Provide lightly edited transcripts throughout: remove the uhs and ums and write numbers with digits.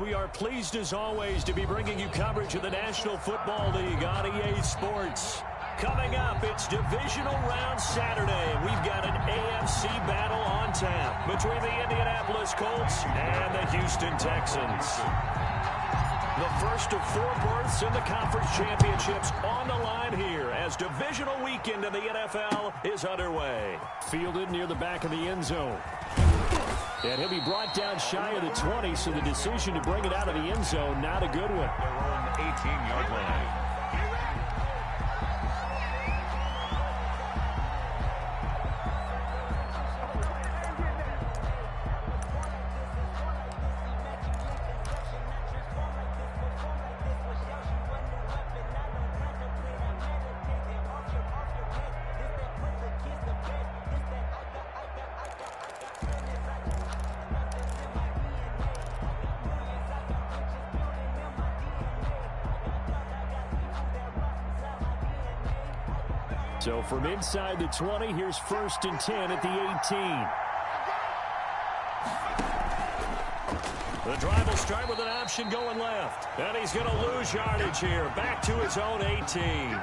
We are pleased as always to be bringing you coverage of the National Football League on EA Sports. Coming up, it's Divisional Round Saturday. We've got an AFC battle on tap between the Indianapolis Colts and the Houston Texans. The first of 4 berths in the conference championships on the line here as divisional weekend in the NFL is underway. Fielded near the back of the end zone. And he'll be brought down shy of the 20, so the decision to bring it out of the end zone, not a good one. They're on the 18-yard line. So from inside the 20, here's 1st and 10 at the 18. The drive will start with an option going left. And he's going to lose yardage here. Back to his own 18.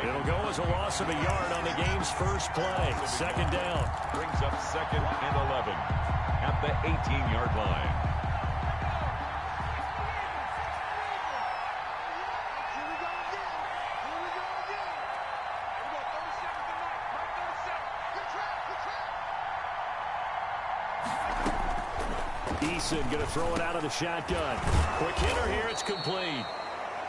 It'll go as a loss of a yard on the game's first play. 2nd down. Brings up 2nd and 11 at the 18-yard line. Going to throw it out of the shotgun. Quick hitter here. It's complete.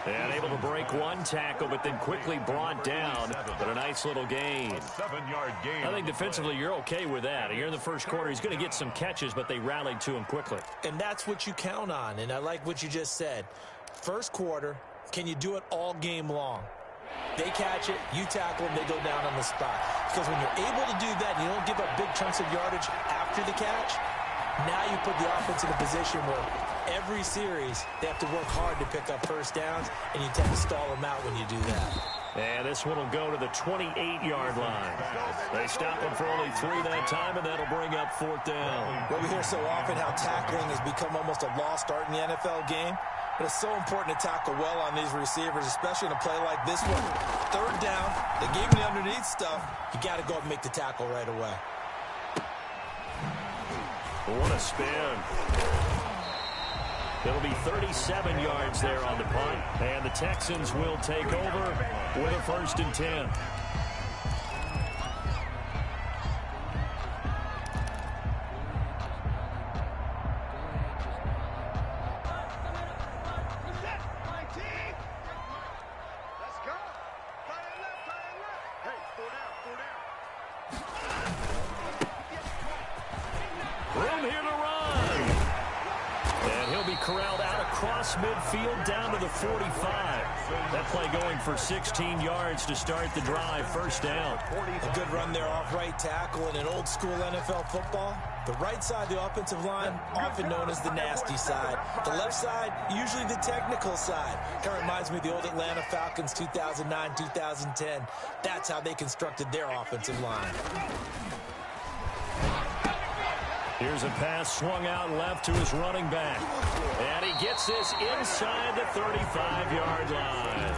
And able to break one tackle, but then quickly brought down. But a nice little gain. 7-yard gain. I think defensively you're okay with that. Here in the first quarter, he's going to get some catches, but they rallied to him quickly. And that's what you count on. And I like what you just said. First quarter, can you do it all game long? They catch it, you tackle them, they go down on the spot. Because when you're able to do that, and you don't give up big chunks of yardage after the catch, now you put the offense in a position where every series they have to work hard to pick up first downs, and you tend to stall them out when you do that. And this one will go to the 28-yard line. They stop him for only 3 that time, and that'll bring up 4th down. Well, we hear so often how tackling has become almost a lost art in the NFL game. But it's so important to tackle well on these receivers, especially in a play like this one. 3rd down, they gave him the underneath stuff. You got to go up and make the tackle right away. What a spin. It'll be 37 yards there on the punt, and the Texans will take over with a 1st and 10. Midfield down to the 45. That play going for 16 yards to start the drive. 1st down. A good run there off right tackle in an old school NFL football. The right side of the offensive line, often known as the nasty side. The left side, usually the technical side. Kind of reminds me of the old Atlanta Falcons 2009, 2010. That's how they constructed their offensive line. Here's a pass swung out left to his running back. And he gets this inside the 35-yard line.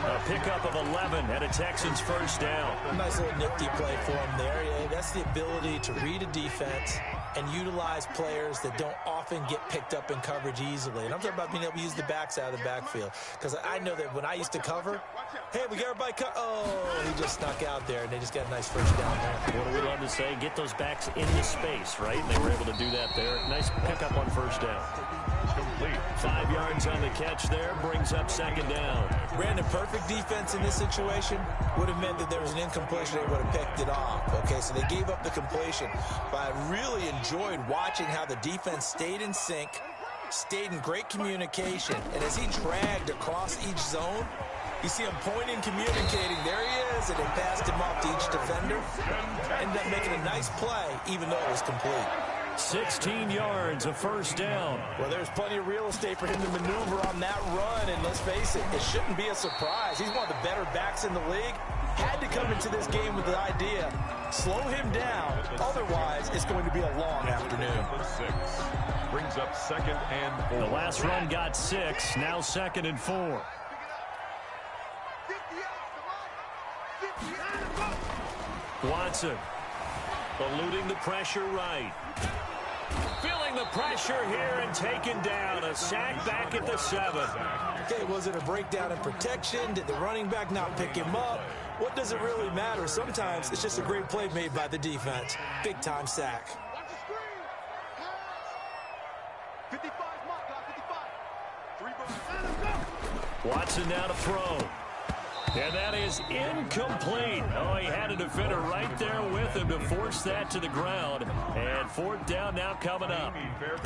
A pickup of 11 and a Texans 1st down. A nice little nifty play for him there. Yeah, that's the ability to read a defense and utilize players that don't often get picked up in coverage easily. And I'm talking about being able to use the backside of the backfield. Because I know that when I used to cover, hey, we got everybody oh, he just snuck out there, and they just got a nice 1st down there. What do we love to say? Get those backs into space, right? And they were able to do that there. Nice pickup on 1st down. Complete. 5 yards on the catch there, brings up 2nd down. Brandon, perfect defense in this situation would have meant that there was an incompletion. They would have picked it off. Okay, so they gave up the completion. But I really enjoyed watching how the defense stayed in sync, stayed in great communication, and as he dragged across each zone, you see him pointing, communicating. There he is, and they passed him off to each defender. Ended up making a nice play, even though it was complete. 16 yards, a 1st down. Well, there's plenty of real estate for him to maneuver on that run, and let's face it, it shouldn't be a surprise. He's one of the better backs in the league. Had to come into this game with the idea, slow him down, otherwise it's going to be a long afternoon. 6 brings up 2nd and 4. The last run got 6, now 2nd and 4. Watson eluding the pressure right. Feeling the pressure here and taken down. A sack back at the 7. Okay, was it a breakdown in protection? Did the running back not pick him up? What does it really matter? Sometimes it's just a great play made by the defense. Big-time sack. Watson now to throw. And that is incomplete. Oh, he had a defender right there with him to force that to the ground. And 4th down now coming up.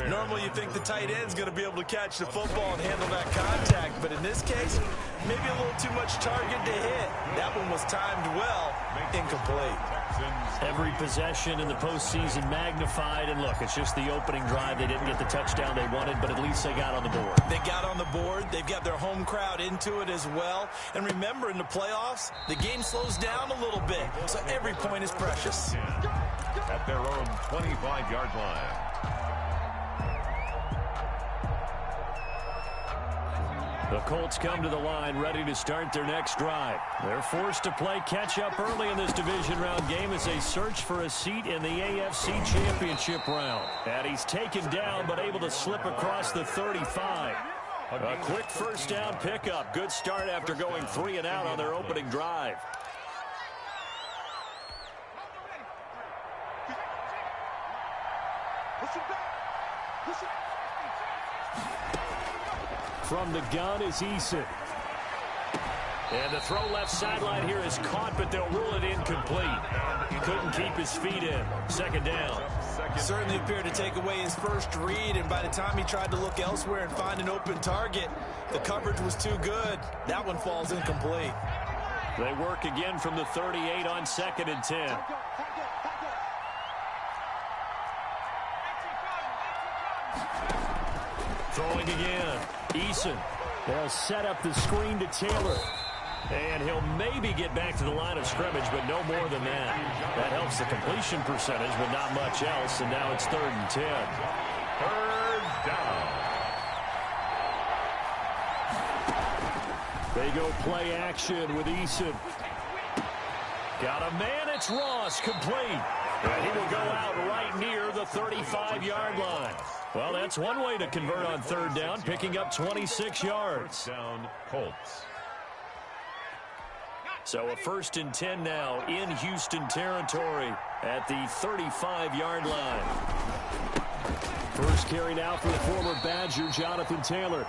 Normally you think the tight end's going to be able to catch the football and handle that contact. But in this case, maybe a little too much target to hit. That one was timed well. Incomplete. Every possession in the postseason magnified. And look, it's just the opening drive. They didn't get the touchdown they wanted, but at least they got on the board. They got on the board. They've got their home crowd into it as well. And remember, in the playoffs, the game slows down a little bit. So every point is precious. At their own 25-yard line. The Colts come to the line ready to start their next drive. They're forced to play catch-up early in this division round game as they search for a seat in the AFC Championship round. And he's taken down but able to slip across the 35. A quick first down pickup. Good start after going 3 and out on their opening drive. From the gun is Eason. And the throw left sideline here is caught, but they'll rule it incomplete. Couldn't keep his feet in. 2nd down. Certainly appeared to take away his first read, and by the time he tried to look elsewhere and find an open target, the coverage was too good. That one falls incomplete. They work again from the 38 on 2nd and 10. Throwing again. Eason. They'll set up the screen to Taylor. And he'll maybe get back to the line of scrimmage, but no more than that. That helps the completion percentage, but not much else. And now it's 3rd and 10. 3rd down. They go play action with Eason. Got a man. It's Ross. Complete. And he will go out right near the 35-yard line. Well, that's one way to convert on 3rd down, picking up 26 yards. Down Colts. So a 1st and 10 now in Houston territory at the 35-yard line. First carry now for the former Badger, Jonathan Taylor.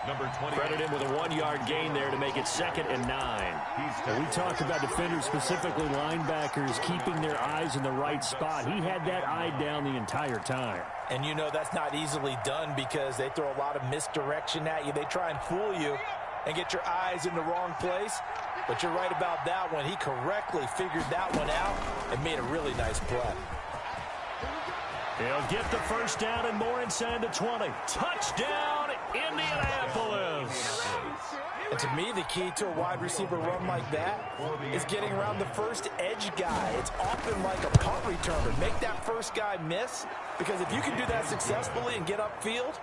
Number 20. Credit him with a 1-yard gain there to make it 2nd and 9. And we talk about defenders, specifically linebackers, keeping their eyes in the right spot. He had that eye down the entire time. And you know that's not easily done because they throw a lot of misdirection at you. They try and fool you and get your eyes in the wrong place. But you're right about that one. He correctly figured that one out and made a really nice play. He'll get the first down and more inside the 20. Touchdown, Indianapolis. And to me, the key to a wide receiver run like that is getting around the first edge guy. It's often like a punt returner. Make that first guy miss, because if you can do that successfully and get upfield,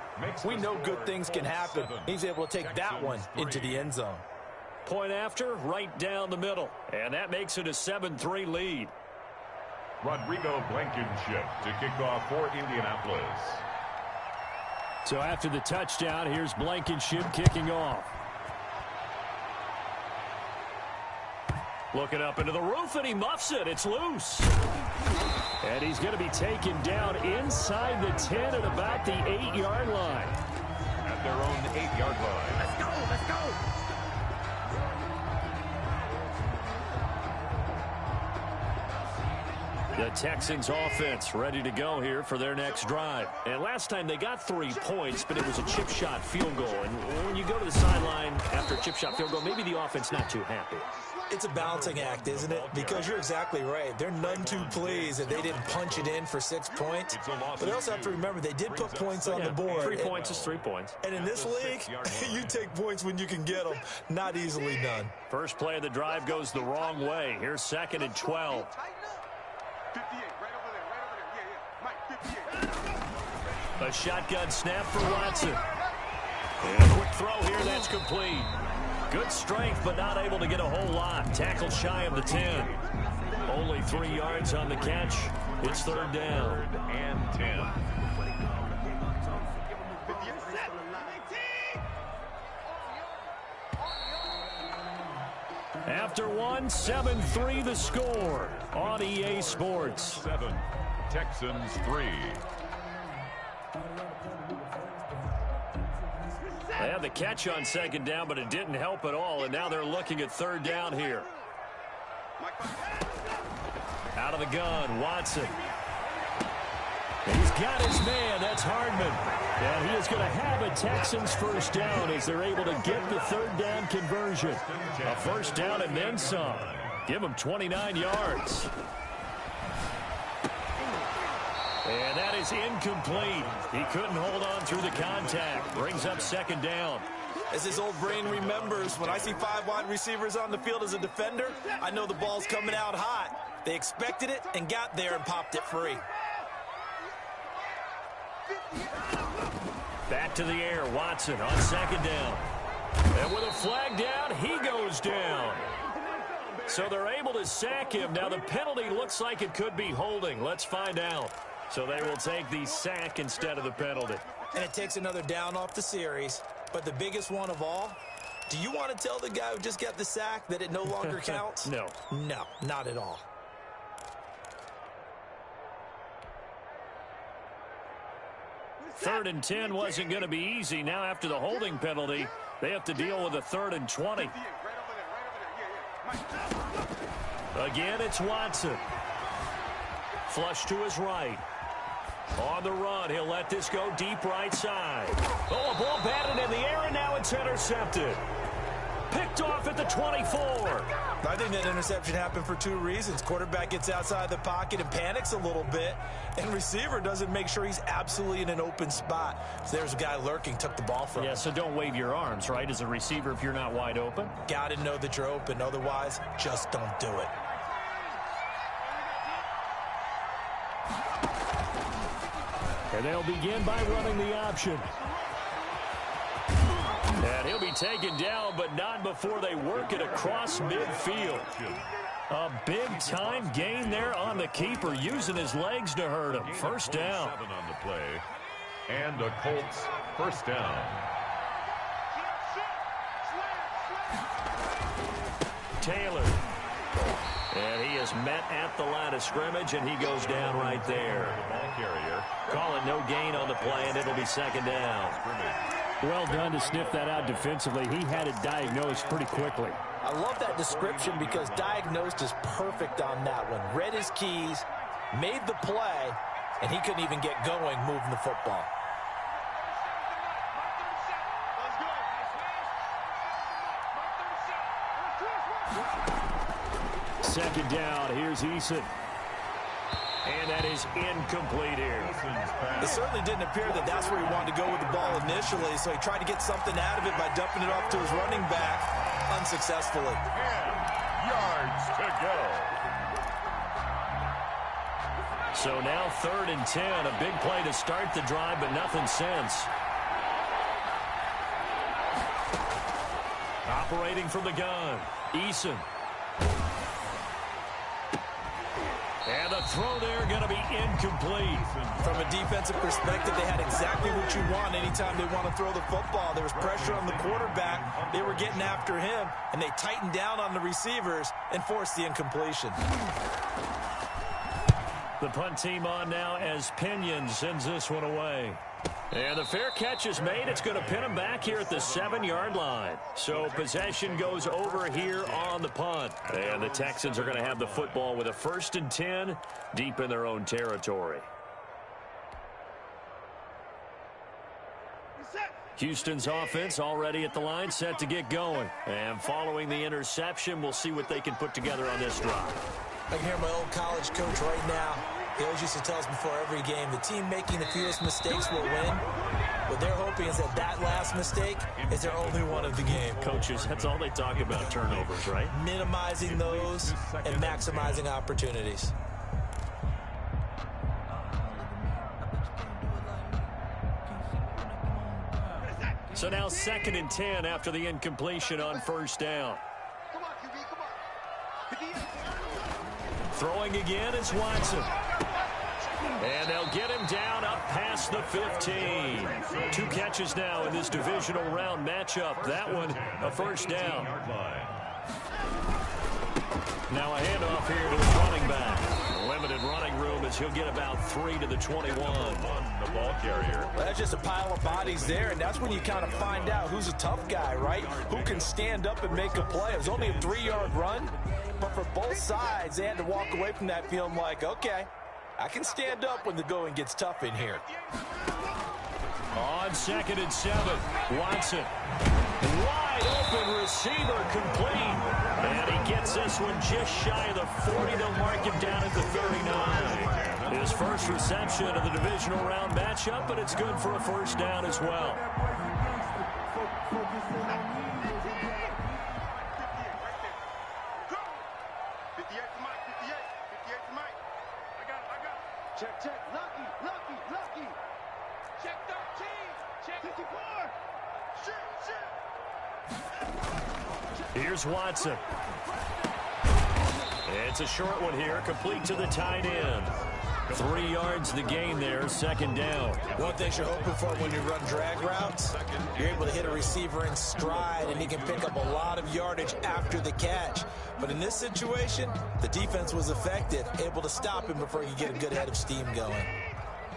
we know good things can happen. He's able to take that one into the end zone. Point after, right down the middle. And that makes it a 7-3 lead. Rodrigo Blankenship to kick off for Indianapolis. So after the touchdown, here's Blankenship kicking off. Looking up into the roof, and he muffs it. It's loose. And he's going to be taken down inside the 10 at about the 8-yard line. At their own 8-yard line. Let's go, let's go. The Texans offense ready to go here for their next drive. And last time they got 3 points, but it was a chip shot field goal. And when you go to the sideline after a chip shot field goal, maybe the offense not too happy. It's a balancing act, isn't it? Because you're exactly right. They're none too pleased that they didn't punch it in for 6 points. But they also have to remember they did put points on the board. 3 points is 3 points. And in this league, you take points when you can get them. Not easily done. First play of the drive goes the wrong way. Here's 2nd and 12. A shotgun snap for Watson. And a quick throw here, that's complete. Good strength, but not able to get a whole lot. Tackled shy of the 10. Only 3 yards on the catch. It's 3rd down. 3rd and 10. After one, 7-3 the score on EA Sports. 7, Texans 3. They had the catch on 2nd down, but it didn't help at all, and now they're looking at 3rd down here. Out of the gun, Watson. He's got his man, that's Hardman. And he is going to have a Texans 1st down as they're able to get the 3rd down conversion. A 1st down and then some. Give him 29 yards. And that is incomplete. He couldn't hold on through the contact. Brings up 2nd down. As his old brain remembers, when I see 5 wide receivers on the field as a defender, I know the ball's coming out hot. They expected it and got there and popped it free. Back to the air, Watson on 2nd down. And with a flag down, he goes down. So they're able to sack him. Now the penalty looks like it could be holding. Let's find out. So they will take the sack instead of the penalty. And it takes another down off the series. But the biggest one of all, do you want to tell the guy who just got the sack that it no longer counts? No. No, not at all. Third and 10 wasn't going to be easy. Now after the holding penalty, they have to deal with a 3rd and 20. Again, it's Watson. Flush to his right. On the run, he'll let this go deep right side. Oh, a ball batted in the air, and now it's intercepted. Picked off at the 24. I think that interception happened for 2 reasons. Quarterback gets outside the pocket and panics a little bit, and receiver doesn't make sure he's absolutely in an open spot. So there's a guy lurking, took the ball from him. Yeah, so don't wave your arms, right, as a receiver if you're not wide open. Got to know that you're open. Otherwise, just don't do it. And they'll begin by running the option. And he'll be taken down, but not before they work it across midfield. A big-time gain there on the keeper, using his legs to hurt him. 1st down. 7 on the play. And a Colts 1st down. Taylor. And he is met at the line of scrimmage, and he goes down right there. The ball carrier. Call it no gain on the play, and it'll be 2nd down. Well done to sniff that out defensively. He had it diagnosed pretty quickly. I love that description because diagnosed is perfect on that one. Read his keys, made the play, and he couldn't even get going moving the football. Second down, here's Eason. And that is incomplete here. It certainly didn't appear that that's where he wanted to go with the ball initially, so he tried to get something out of it by dumping it off to his running back unsuccessfully. 10 yards to go. So now 3rd and 10, a big play to start the drive, but nothing since. Operating from the gun, Eason. And the throw there going to be incomplete. From a defensive perspective, they had exactly what you want anytime they want to throw the football. There was pressure on the quarterback. They were getting after him, and they tightened down on the receivers and forced the incompletion. The punt team on now as Pinion sends this one away. And the fair catch is made. It's going to pin him back here at the 7-yard line. So possession goes over here on the punt. And the Texans are going to have the football with a 1st and 10 deep in their own territory. Houston's offense already at the line, set to get going. And following the interception, we'll see what they can put together on this drive. I can hear my old college coach right now. He always used to tell us before every game, the team making the fewest mistakes will win. What they're hoping is that last mistake is their only one of the game. Coaches, that's all they talk about, turnovers, right? Minimizing those and maximizing opportunities. So now 2nd and 10 after the incompletion on first down. Throwing again is Watson. And they'll get him down up past the 15. 2 catches now in this divisional round matchup. That one, a first down. Now a handoff here to the running back. Limited running room as he'll get about 3 to the 21. The ball carrier. Well, that's just a pile of bodies there, and that's when you kind of find out who's a tough guy, right? Who can stand up and make a play. It was only a 3-yard run, but for both sides, they had to walk away from that feeling like, okay, I can stand up when the going gets tough in here. On 2nd and 7, Watson. Wide open receiver complete. And he gets this one just shy of the 40. They'll mark him down at the 39. His first reception of the divisional round matchup, but it's good for a first down as well. Check. Lucky. Check 13. Check 54. Shoot. Here's Watson. It's a short one here, complete to the tight end. 3 yards the gain there, 2nd down. One thing you're hoping for when you run drag routes, you're able to hit a receiver in stride, and he can pick up a lot of yardage after the catch. But in this situation, the defense was effective, able to stop him before he could get a good head of steam going.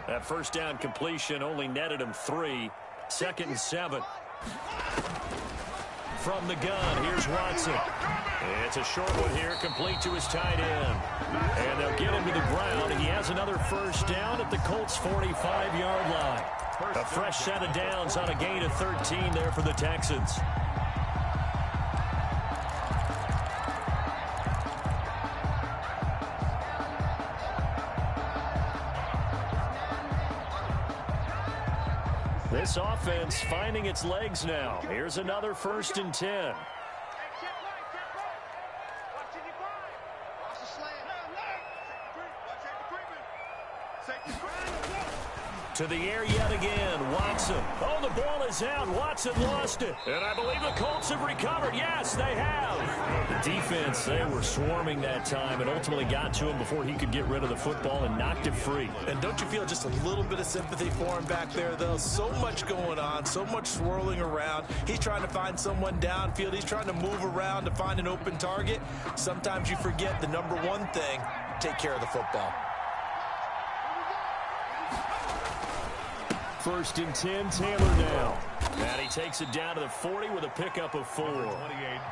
That first down completion only netted him 3. 2nd and 7. From the gun, here's Watson. It's a short one here, complete to his tight end. And they'll get him to the ground. He has another first down at the Colts' 45-yard line. A fresh set of downs on a gain of 13 there for the Texans. This offense finding its legs now. Here's another 1st and 10. To the air yet again, Watson. Oh, the ball is out. Watson lost it. And I believe the Colts have recovered. Yes, they have. The defense, they were swarming that time and ultimately got to him before he could get rid of the football and knocked it free. And don't you feel just a little bit of sympathy for him back there, though? So much going on, so much swirling around. He's trying to find someone downfield. He's trying to move around to find an open target. Sometimes you forget the number one thing, take care of the football. 1st and 10, Taylor now. And he takes it down to the 40 with a pickup of 4. 28,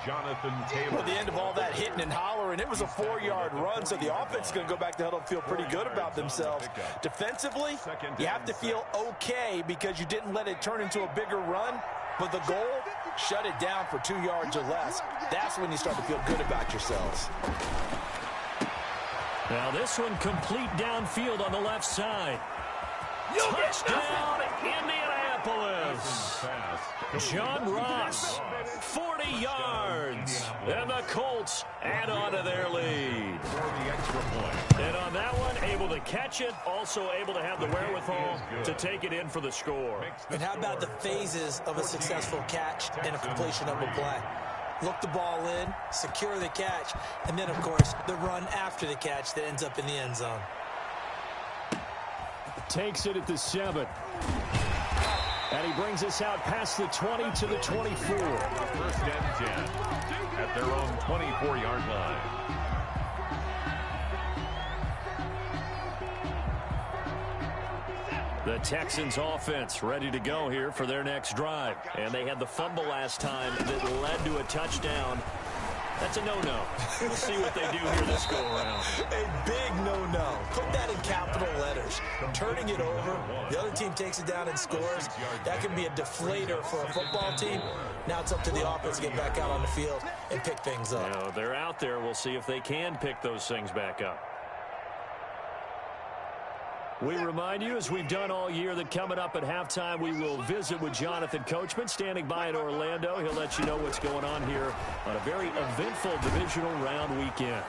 Jonathan Taylor. At the end of all that hitting and hollering, it was a 4-yard run, so the offense is going to go back to the huddle and feel pretty good about themselves. Defensively, you have to feel okay because you didn't let it turn into a bigger run, but the goal, shut it down for 2 yards or less. That's when you start to feel good about yourselves. Now this one complete downfield on the left side. Touchdown, Indianapolis. John Ross, 40 yards. And the Colts add on to their lead. And on that one, able to catch it, also able to have the wherewithal to take it in for the score. And how about the phases of a successful catch and a completion of a play? Look the ball in, secure the catch, and then, of course, the run after the catch that ends up in the end zone. Takes it at the 7. And he brings us out past the 20 to the 24. 1st and 10 at their own 24-yard line. The Texans offense ready to go here for their next drive. And they had the fumble last time that led to a touchdown. That's a no-no. We'll see what they do here this go-around. A big no-no. Put that in capital letters. Turning it over, the other team takes it down and scores. That can be a deflator for a football team. Now it's up to the offense to get back out on the field and pick things up. You know, they're out there. We'll see if they can pick those things back up. We remind you, as we've done all year, that coming up at halftime, we will visit with Jonathan Coachman, standing by in Orlando. He'll let you know what's going on here on a very eventful divisional round weekend.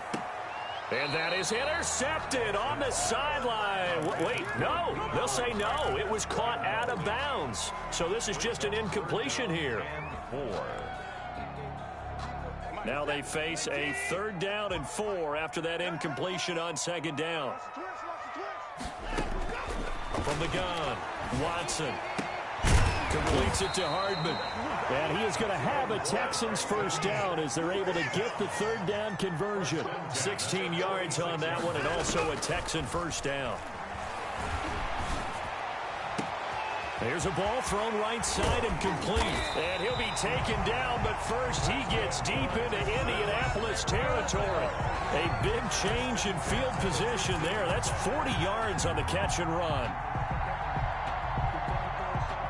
And that is intercepted on the sideline. Wait, no. They'll say no. It was caught out of bounds. So this is just an incompletion here. Now they face a 3rd down and 4 after that incompletion on 2nd down. From the gun, Watson completes it to Hardman. And he is going to have a Texans first down as they're able to get the 3rd down conversion. 16 yards on that one, and also a Texan first down. There's a ball thrown right side and complete. And he'll be taken down, but first he gets deep into Indianapolis territory. A big change in field position there. That's 40 yards on the catch and run.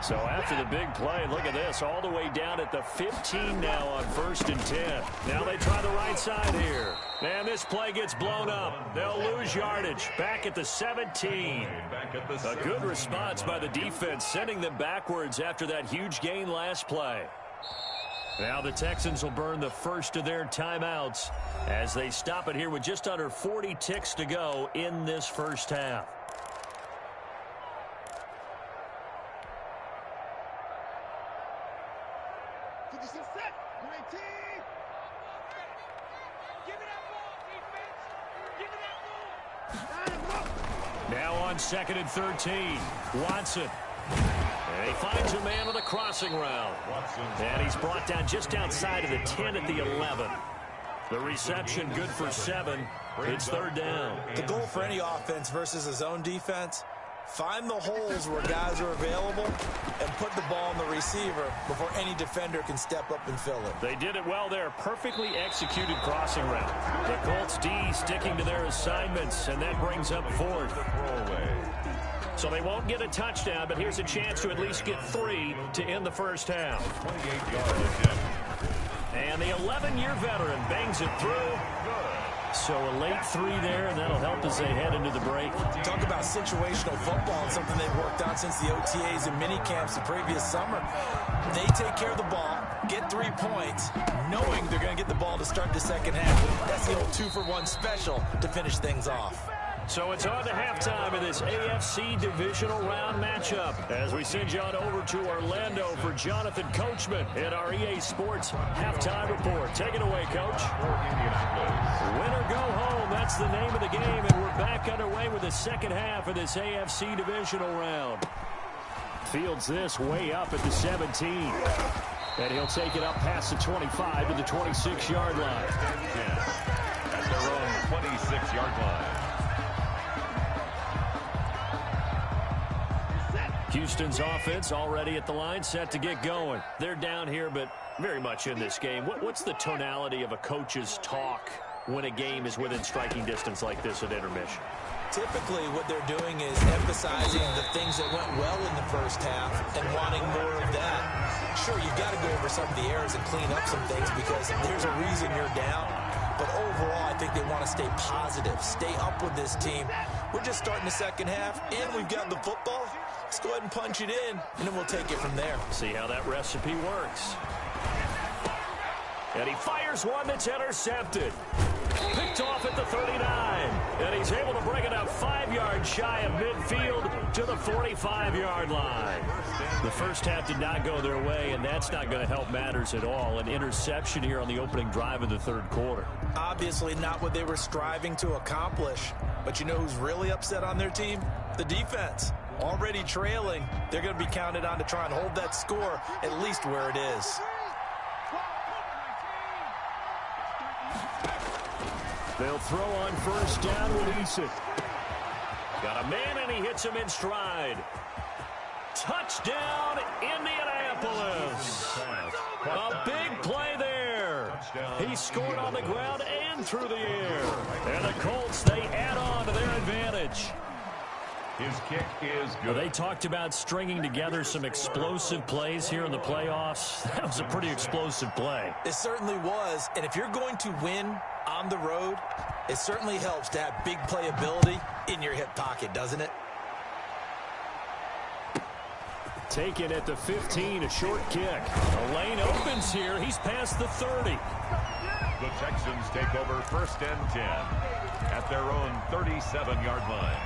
So after the big play, look at this, all the way down at the 15 now on 1st and 10. Now they try the right side here. And this play gets blown up. They'll lose yardage back at the 17. A good response by the defense, sending them backwards after that huge gain last play. Now the Texans will burn the first of their timeouts as they stop it here with just under 40 ticks to go in this first half. Now on 2nd and 13, Watson. And he finds a man on a crossing route. And he's brought down just outside of the 10 at the 11. The reception good for 7. It's 3rd down. The goal for any offense versus a zone defense, find the holes where guys are available and put the ball on the receiver before any defender can step up and fill it. They did it well there. Perfectly executed crossing route. The Colts D sticking to their assignments, and that brings up 4th. So they won't get a touchdown, but here's a chance to at least get 3 to end the first half. 28 yards. And the 11-year veteran bangs it through. So a late 3 there, and that'll help as they head into the break. Talk about situational football and something they've worked on since the OTAs and mini camps the previous summer. They take care of the ball, get 3 points, knowing they're going to get the ball to start the second half. That's the old 2-for-1 special to finish things off. So it's on to halftime in this AFC divisional round matchup as we send you on over to Orlando for Jonathan Coachman in our EA Sports halftime report. Take it away, Coach. Win or go home, that's the name of the game, and we're back underway with the second half of this AFC divisional round. Fields this way up at the 17. And he'll take it up past the 25 to the 26-yard line. At their own 26-yard line. Houston's offense already at the line, set to get going. They're down here, but very much in this game. What's the tonality of a coach's talk when a game is within striking distance like this at intermission? Typically, what they're doing is emphasizing the things that went well in the first half and wanting more of that. Sure, you've got to go over some of the errors and clean up some things because there's a reason you're down. But overall, I think they want to stay positive, stay up with this team. We're just starting the second half, and we've got the football. Let's go ahead and punch it in, and then we'll take it from there. See how that recipe works. And he fires one that's intercepted. Picked off at the 39. And he's able to bring it up 5 yards shy of midfield to the 45-yard line. The first half did not go their way, and that's not going to help matters at all. An interception here on the opening drive of the third quarter. Obviously not what they were striving to accomplish. But you know who's really upset on their team? The defense. Already trailing. They're going to be counted on to try and hold that score at least where it is. They'll throw on first down with Eason. Got a man, and he hits him in stride. Touchdown, Indianapolis. A big play there. He scored on the ground and through the air. And the Colts, they add on to their advantage. His kick is good. They talked about stringing together some explosive plays here in the playoffs. That was a pretty explosive play. It certainly was. And if you're going to win on the road, it certainly helps to have big playability in your hip pocket, doesn't it? Taken at the 15, a short kick. The lane opens here. He's past the 30. The Texans take over 1st and 10 at their own 37-yard line.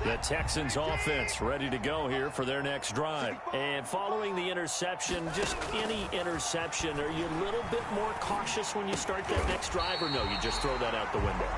The Texans offense ready to go here for their next drive. And following the interception, just any interception, are you a little bit more cautious when you start that next drive, or no, you just throw that out the window?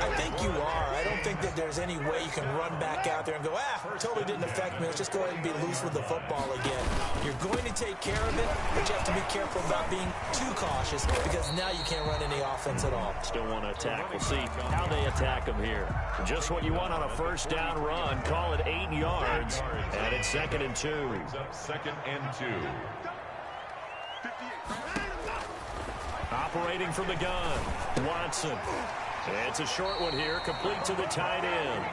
I think you are. I don't think that there's any way you can run back out there and go, totally didn't affect me. Let's just go ahead and be loose with the football again. You're going to take care of it, but you have to be careful about being too cautious because now you can't run any offense at all. Still want to attack. We'll see how they attack them here. Just what you want on a first down run. Call it 8 yards. And it's 2nd and 2. Brings up 2nd and 2. Operating from the gun, Watson. It's a short one here, complete to the tight end.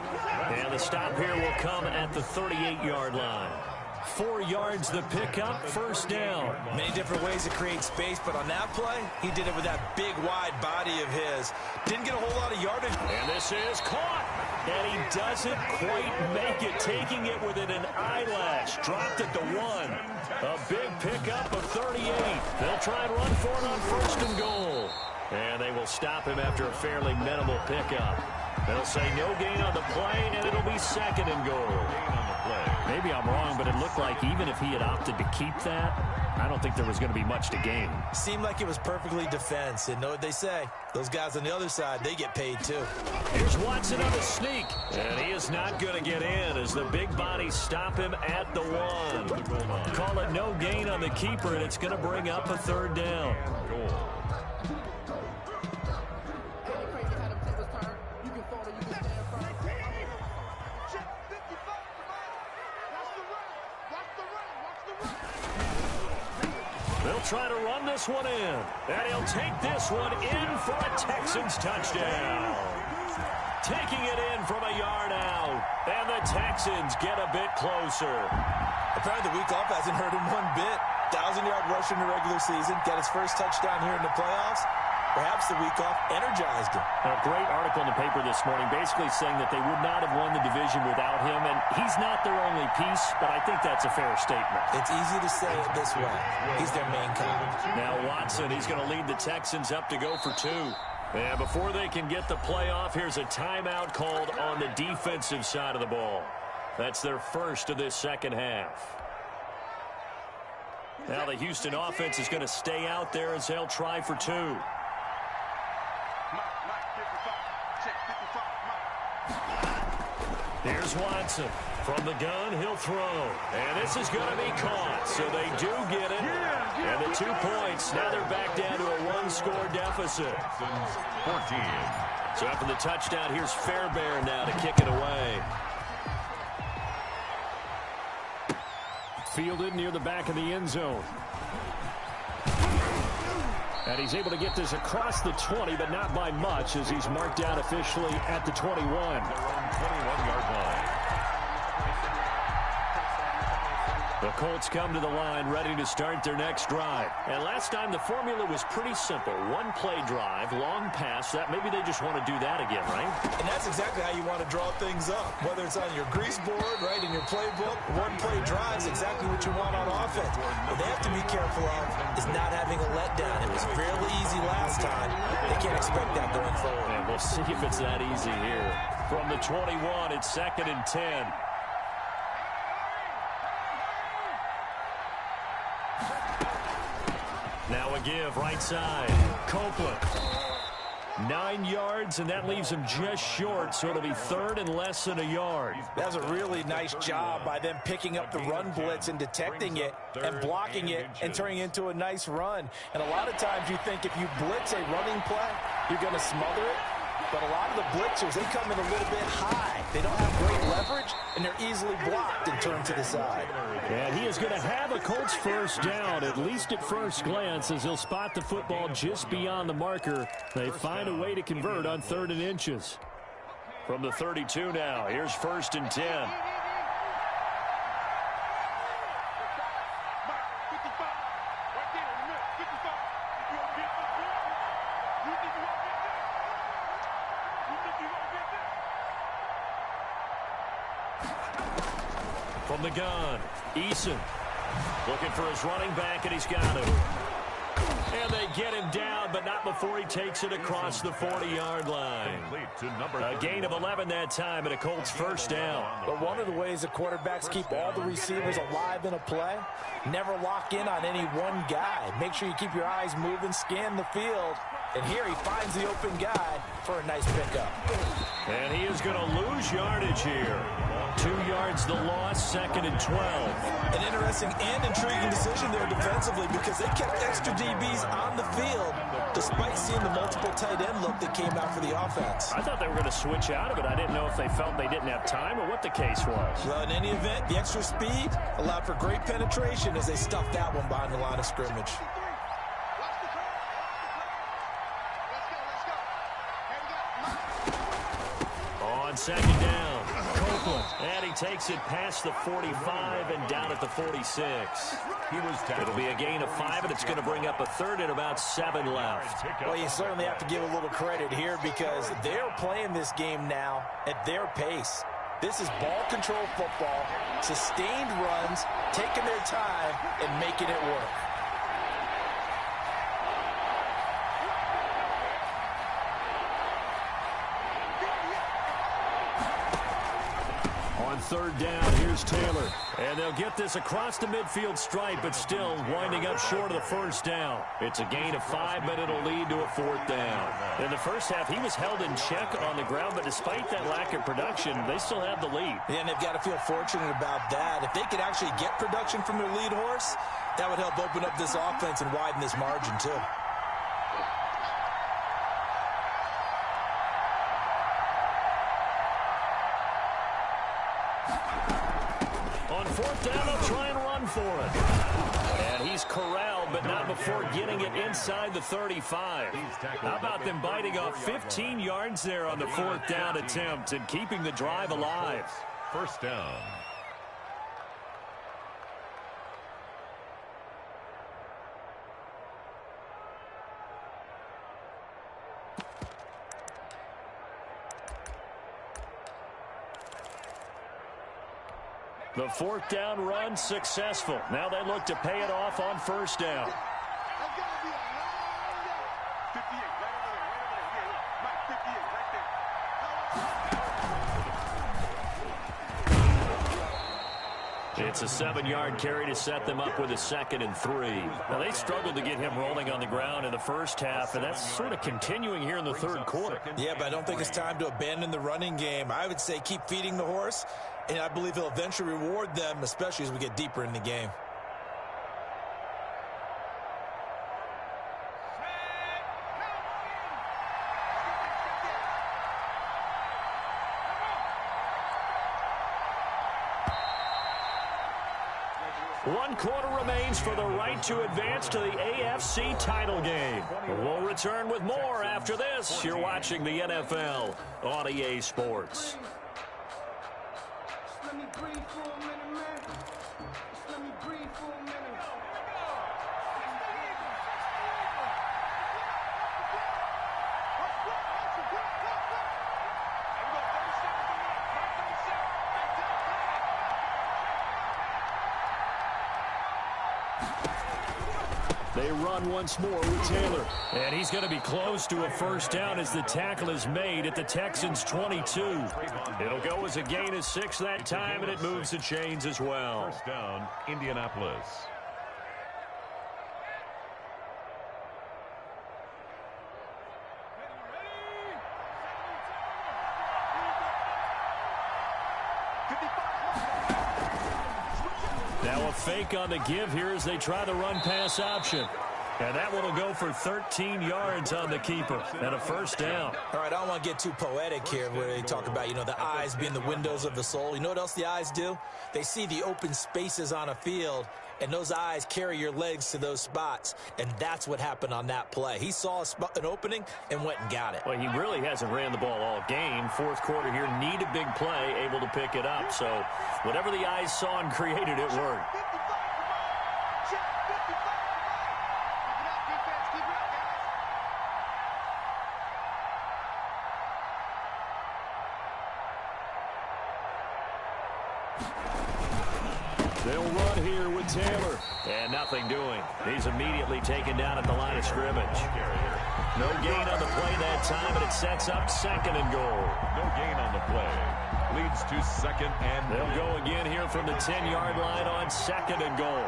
And the stop here will come at the 38-yard line. 4 yards the pickup, first down. Many different ways to create space, but on that play, he did it with that big, wide body of his. Didn't get a whole lot of yardage. And this is caught. And he doesn't quite make it, taking it within an eyelash. Dropped at the 1. A big pickup of 38. They'll try and run for it on 1st and goal. And they will stop him after a fairly minimal pickup. They'll say no gain on the play, and it'll be 2nd and goal. Maybe I'm wrong, but it looked like even if he had opted to keep that, I don't think there was going to be much to gain. Seemed like it was perfectly defense. And know what they say? Those guys on the other side, they get paid too. Here's Watson on the sneak. And he is not going to get in as the big bodies stop him at the 1. Call it no gain on the keeper, and it's going to bring up a 3rd down. They'll try to run this one in. And he'll take this one in for a Texans touchdown. Taking it in from a yard out. And the Texans get a bit closer. Apparently the week off hasn't hurt him one bit. 1,000-yard rush in the regular season. Got his first touchdown here in the playoffs. Perhaps the week off energized him. A great article in the paper this morning basically saying that they would not have won the division without him, and he's not their only piece, but I think that's a fair statement. It's easy to say it this way. He's their main guy. Now Watson, he's going to lead the Texans up to go for 2. And before they can get the play off, here's a timeout called on the defensive side of the ball. That's their first of this second half. Now the Houston offense is going to stay out there as they'll try for 2. Here's Watson. From the gun, he'll throw. And this is going to be caught. So they do get it. And the 2 points, now they're back down to a 1-score deficit. 14. So after the touchdown, here's Fairbairn now to kick it away. Fielded near the back of the end zone. And he's able to get this across the 20, but not by much, as he's marked down officially at the 21. 21-yard line. The Colts come to the line ready to start their next drive. And last time the formula was pretty simple. 1-play drive, long pass. That maybe they just want to do that again, right? And that's exactly how you want to draw things up. Whether it's on your grease board, right, in your playbook, 1-play drive is exactly what you want on offense. What they have to be careful of is not having a letdown. It was fairly easy last time. They can't expect that going forward. And we'll see if it's that easy here. From the 21, it's 2nd and 10. Now a give, right side. Copeland. 9 yards, and that leaves him just short, so it'll be 3rd and less than a yard. That was a really nice job by them picking up the run blitz and detecting it and blocking it and turning it into a nice run. And a lot of times you think if you blitz a running play, you're going to smother it. but a lot of the blitzers, they come in a little bit high. They don't have great leverage, and they're easily blocked and turned to the side. And he is going to have a Colts first down, at least at first glance, as he'll spot the football just beyond the marker. They find a way to convert on 3rd and inches. From the 32 now, here's 1st and 10. From the gun, Eason looking for his running back, and he's got him. And they get him down, but not before he takes it across the 40-yard line. A gain of 11 that time, and a Colts first down. But one of the ways the quarterbacks keep all the receivers alive in a play, never lock in on any one guy. Make sure you keep your eyes moving, scan the field. And here he finds the open guy for a nice pickup. And he is going to lose yardage here. 2 yards the loss, 2nd and 12. An interesting and intriguing decision there defensively because they kept extra DBs on the field despite seeing the multiple tight end look that came out for the offense. I thought they were going to switch out of it. I didn't know if they felt they didn't have time or what the case was. Well, in any event, the extra speed allowed for great penetration as they stuffed that one behind the line of scrimmage. On 2nd down, Copeland, and he takes it past the 45 and down at the 46. It'll be a gain of 5, and it's going to bring up a 3rd and about 7 left. Well, you certainly have to give a little credit here because they're playing this game now at their pace. This is ball control football, sustained runs, taking their time, and making it work. On 3rd down, here's Taylor. And they'll get this across the midfield stripe, but still winding up short of the first down. It's a gain of 5, but it'll lead to a 4th down. In the first half, he was held in check on the ground, but despite that lack of production, they still have the lead. Yeah, and they've got to feel fortunate about that. If they could actually get production from their lead horse, that would help open up this offense and widen this margin, too. On 4th down, they'll try and run for it. And he's corralled, but not before getting it inside the 35. How about them biting off 15 yards there on the 4th down attempt and keeping the drive alive? First down. The 4th down run successful. Now they look to pay it off on 1st down. It's a 7-yard carry to set them up with a 2nd and 3. Now, they struggled to get him rolling on the ground in the first half, and that's sort of continuing here in the 3rd quarter. Yeah, but I don't think it's time to abandon the running game. I would say keep feeding the horse, and I believe he'll eventually reward them, especially as we get deeper in the game. One quarter remains for the right to advance to the AFC title game. We'll return with more after this. You're watching the NFL on EA Sports. Let me breathe for a minute, man. Just let me breathe for a minute. They run once more with Taylor. And he's going to be close to a first down as the tackle is made at the Texans' 22. It'll go as a gain of 6 that time, and it moves the chains as well. First down, Indianapolis. Now a fake on the give here as they try the run-pass option. And that one will go for 13 yards on the keeper and a first down. All right, I don't want to get too poetic here where they talk about, the eyes being the windows of the soul. You know what else the eyes do? They see the open spaces on a field, and those eyes carry your legs to those spots, and that's what happened on that play. He saw an opening and went and got it. Well, he really hasn't ran the ball all game. Fourth quarter here, need a big play, able to pick it up. So whatever the eyes saw and created, it worked. They'll run here with Taylor. And nothing doing. He's immediately taken down at the line of scrimmage. No gain on the play that time, and it sets up 2nd and goal. No gain on the play. Leads to 2nd and goal. They'll go again here from the 10-yard line on 2nd and goal.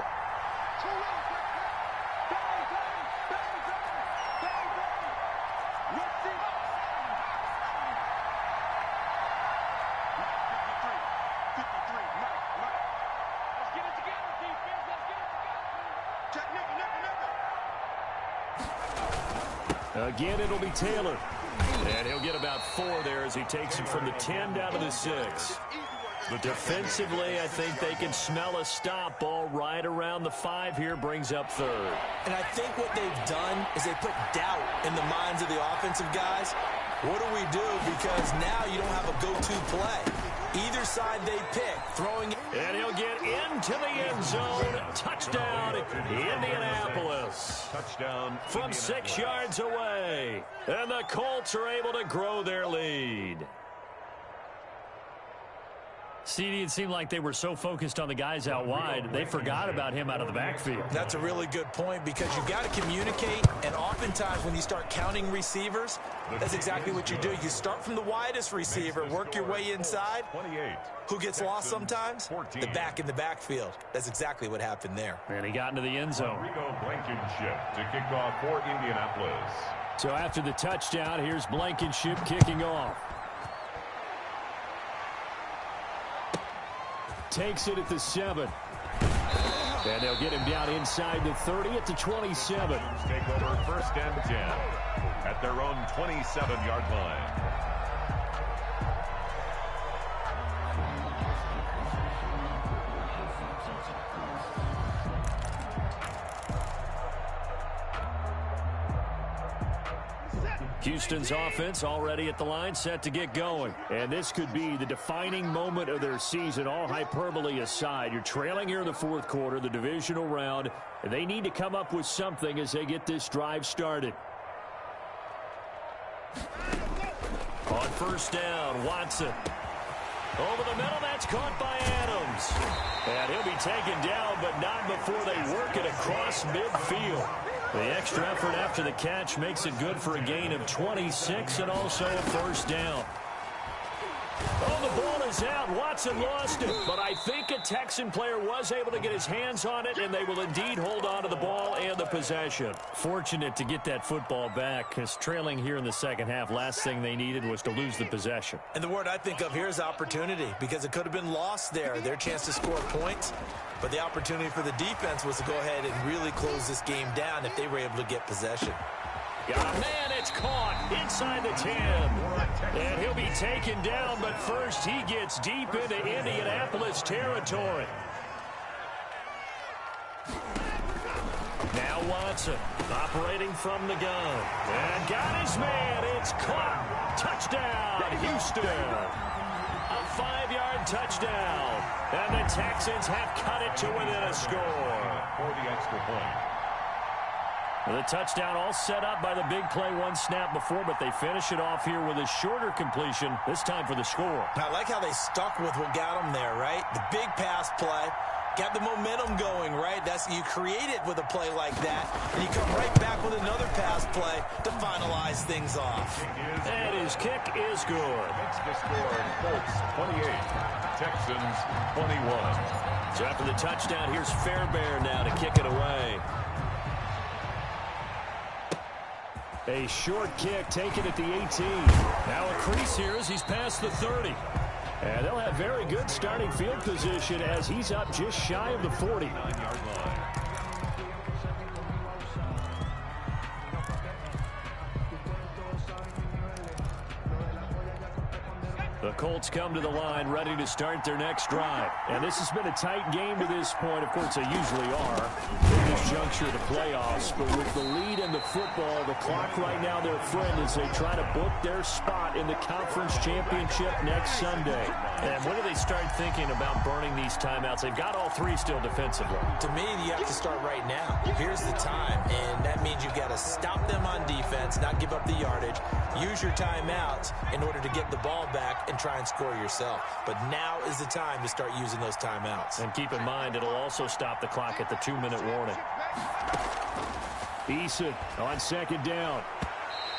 Again, it'll be Taylor. And he'll get about 4 there as he takes him from the 10 down to the 6. But defensively, I think they can smell a stop ball right around the 5 here, brings up 3rd. And I think what they've done is they put doubt in the minds of the offensive guys. What do we do? Because now you don't have a go-to play. Either side they pick, throwing. And he'll get into the end zone. Touchdown, Indianapolis. Touchdown From 6 yards away. And the Colts are able to grow their lead. CD, it seemed like they were so focused on the guys out wide, they forgot about him out of the backfield. That's a really good point because you've got to communicate, and oftentimes when you start counting receivers, that's exactly what you do. You start from the widest receiver, work your way inside. 28. Who gets lost sometimes? The back in the backfield. That's exactly what happened there. And he got into the end zone. Rico Blankenship to kick off for Indianapolis. So after the touchdown, here's Blankenship kicking off. Takes it at the 7. And they'll get him down inside the 30 at the 27. Take over 1st and 10 at their own 27-yard line. Houston's offense already at the line, set to get going. And this could be the defining moment of their season, all hyperbole aside. You're trailing here in the 4th quarter, the divisional round, and they need to come up with something as they get this drive started. On 1st down, Watson. Over the middle, that's caught by Adams. And he'll be taken down, but not before they work it across midfield. The extra effort after the catch makes it good for a gain of 26 and also a 1st down. Oh, the ball is out. Watson lost it. But I think a Texan player was able to get his hands on it, and they will indeed hold on to the ball and the possession. Fortunate to get that football back, because trailing here in the second half, last thing they needed was to lose the possession. And the word I think of here is opportunity, because it could have been lost there, their chance to score points. But the opportunity for the defense was to go ahead and really close this game down if they were able to get possession. Got a man, it's caught inside the 10. And he'll be taken down, but first he gets deep into Indianapolis territory. Now Watson operating from the gun. And got his man, it's caught. Touchdown, Houston. A 5-yard touchdown. And the Texans have cut it to within a score. For the extra point. The touchdown all set up by the big play, one snap before, but they finish it off here with a shorter completion, this time for the score. I like how they stuck with what got them there, right? The big pass play, got the momentum going, right? You create it with a play like that, and you come right back with another pass play to finalize things off. And his kick is good. Makes the score Colts 28, Texans 21. So after the touchdown, here's Fairbairn now to kick it away. A short kick taken at the 18. Now a crease here as he's past the 30. And they'll have very good starting field position as he's up just shy of the 40. 9-yard line. The Colts come to the line ready to start their next drive. And this has been a tight game to this point. Of course, they usually are at this juncture of the playoffs. But with the lead in the football, the clock right now, their friend, as they try to book their spot in the conference championship next Sunday. And when do they start thinking about burning these timeouts? They've got all three still defensively. To me, you have to start right now. Here's the time, and that means you've got to stop them on defense, not give up the yardage, use your timeouts in order to get the ball back and try and score yourself. But now is the time to start using those timeouts. And keep in mind, it'll also stop the clock at the 2-minute warning. Eason on second down.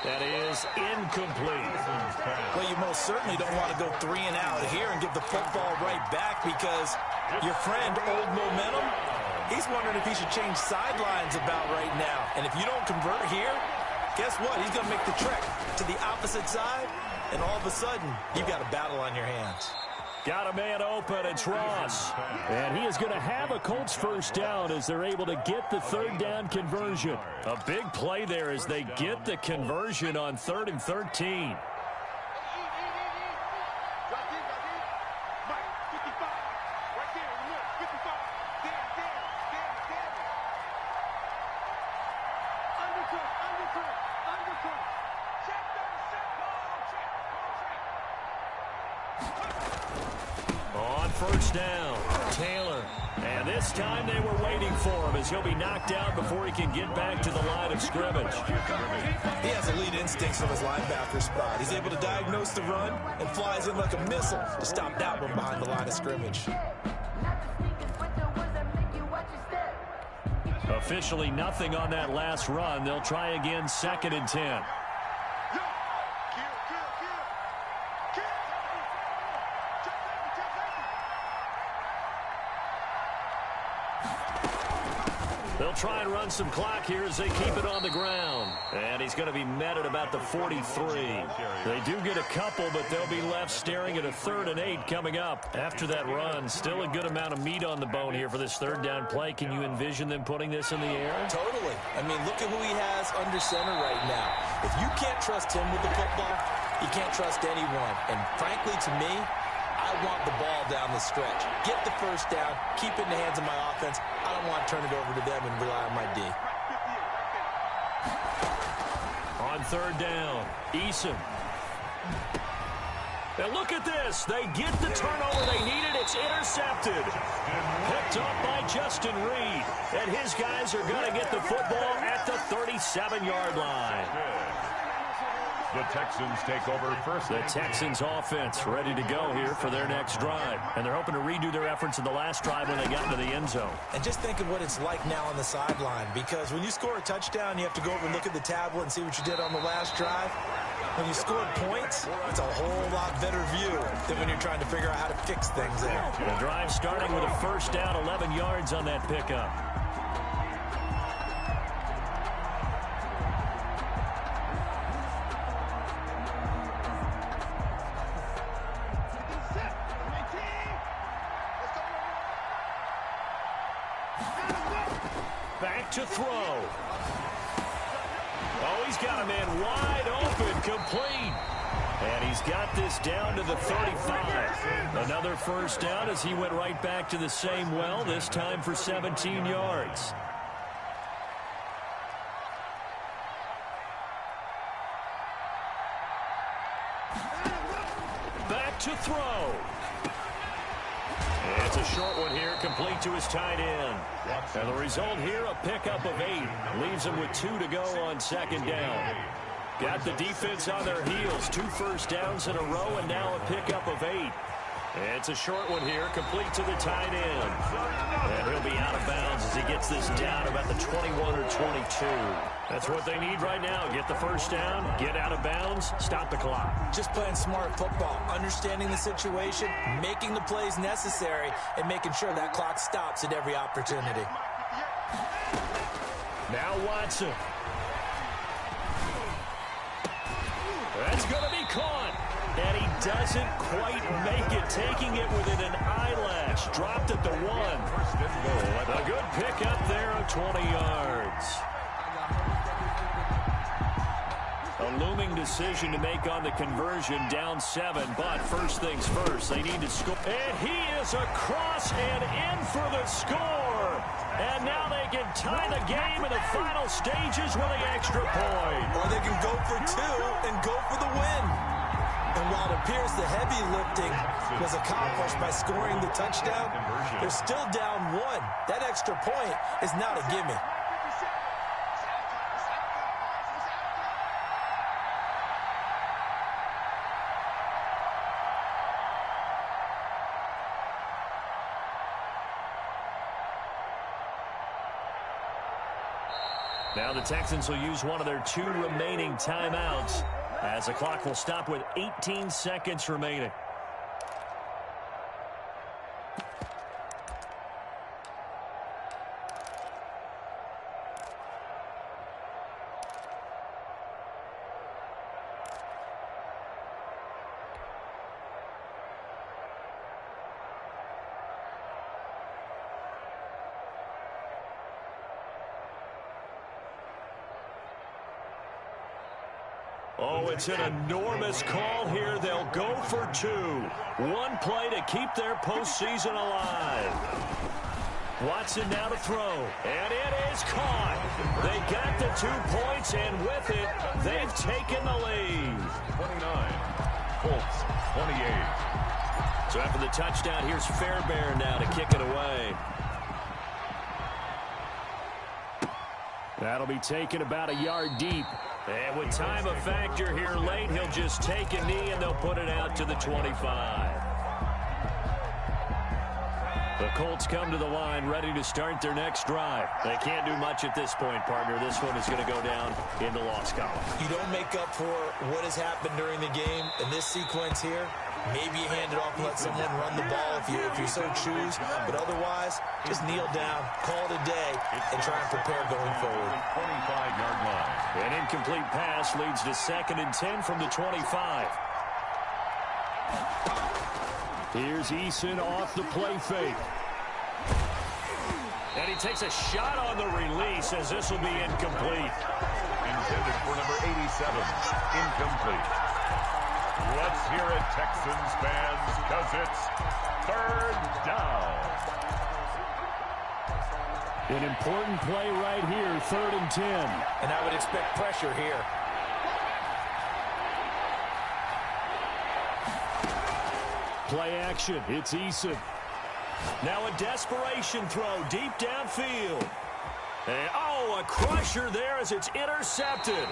That is incomplete. Well, you most certainly don't want to go 3 and out here and give the football right back, because your friend, Old Momentum, he's wondering if he should change sidelines about right now. And if you don't convert here, guess what? He's going to make the trek to the opposite side, and all of a sudden, you've got a battle on your hands. Got a man open. It's Ross. And he is going to have a Colts first down as they're able to get the third down conversion. A big play there as they get the conversion on 3rd and 13. First down, Taylor. And this time they were waiting for him as he'll be knocked out before he can get back to the line of scrimmage. He has elite instincts from his linebacker spot. He's able to diagnose the run and flies in like a missile to stop that one behind the line of scrimmage. Officially nothing on that last run. They'll try again, 2nd and 10. They'll try and run some clock here as they keep it on the ground. And he's going to be met at about the 43. They do get a couple, but they'll be left staring at a 3rd and 8 coming up. After that run, still a good amount of meat on the bone here for this 3rd down play. Can you envision them putting this in the air? Totally. I mean, look at who he has under center right now. If you can't trust him with the football, you can't trust anyone. And frankly, to me, I want the ball down the stretch. Get the first down, keep it in the hands of my offense. I don't want to turn it over to them and rely on my D. On 3rd down, Eason. And look at this. They get the turnover they needed. It's intercepted. Picked up by Justin Reed. And his guys are going to get the football at the 37-yard line. The Texans take over first. The Texans offense ready to go here for their next drive. And they're hoping to redo their efforts in the last drive when they got into the end zone. And just think of what it's like now on the sideline, because when you score a touchdown, you have to go over and look at the tablet and see what you did on the last drive. When you scored points, it's a whole lot better view than when you're trying to figure out how to fix things there. The drive starting with a first down, 11 yards on that pickup. Back to throw. Oh, he's got a man wide open, complete. And he's got this down to the 35. Another first down as he went right back to the same well, this time for 17 yards. Back to throw. It's a short one here, complete to his tight end. And the result here, a pickup of 8. Leaves him with 2 to go on 2nd down. Got the defense on their heels. 2 first downs in a row, and now a pickup of 8. It's a short one here, complete to the tight end. And he'll be out of bounds as he gets this down about the 21 or 22. That's what they need right now. Get the first down, get out of bounds, stop the clock. Just playing smart football, understanding the situation, making the plays necessary, and making sure that clock stops at every opportunity. Now Watson. That's going to be caught. And he doesn't quite make it, taking it within an eyelash. Dropped at the 1. A good pickup there of 20 yards. A looming decision to make on the conversion, down 7. But first things first, they need to score. And he is across and in for the score. And now they can tie the game in the final stages with an extra point. Or they can go for 2 and go for the win. And while it appears the heavy lifting was accomplished by scoring the touchdown, they're still down 1. That extra point is not a gimme. Now the Texans will use one of their 2 remaining timeouts as the clock will stop with 18 seconds remaining. Oh, it's an enormous call here. They'll go for 2. 1 play to keep their postseason alive. Watson now to throw. And it is caught. They got the 2 points, and with it, they've taken the lead. 29. Colts, 28. So after the touchdown, here's Fairbairn now to kick it away. That'll be taken about a yard deep. And with time a factor here late, he'll just take a knee and they'll put it out to the 25. The Colts come to the line ready to start their next drive. They can't do much at this point, partner. This one is going to go down in the loss column. You don't make up for what has happened during the game in this sequence here. Maybe you hand it off and let someone run the ball if you so choose. But otherwise, just kneel down, call it a day, and try and prepare going forward. 25-yard line. An incomplete pass leads to 2nd and 10 from the 25. Here's Eason off the play fake. And he takes a shot on the release as this will be incomplete. Intended for number 87. Incomplete. Let's hear it, Texans fans, because it's 3rd down. An important play right here, 3rd and 10. And I would expect pressure here. Play action, it's Eason. Now a desperation throw deep downfield. And, oh, a crusher there as it's intercepted.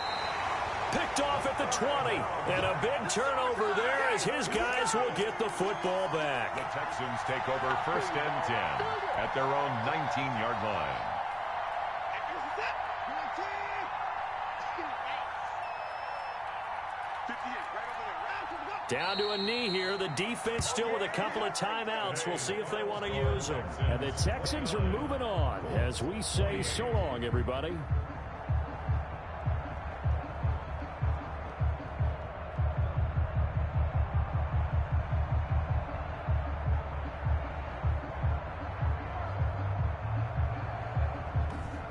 Picked off at the 20. And a big turnover there as his guys will get the football back. The Texans take over 1st and 10 at their own 19-yard line. Down to a knee here. The defense still with a couple of timeouts. We'll see if they want to use them. And the Texans are moving on as we say so long, everybody.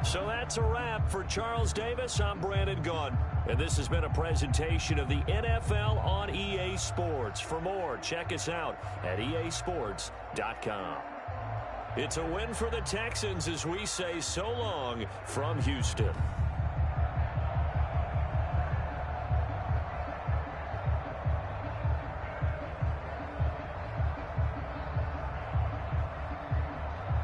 So that's a wrap for Charles Davis. I'm Brandon Gunn. And this has been a presentation of the NFL on EA Sports. For more, check us out at easports.com. It's a win for the Texans as we say so long from Houston.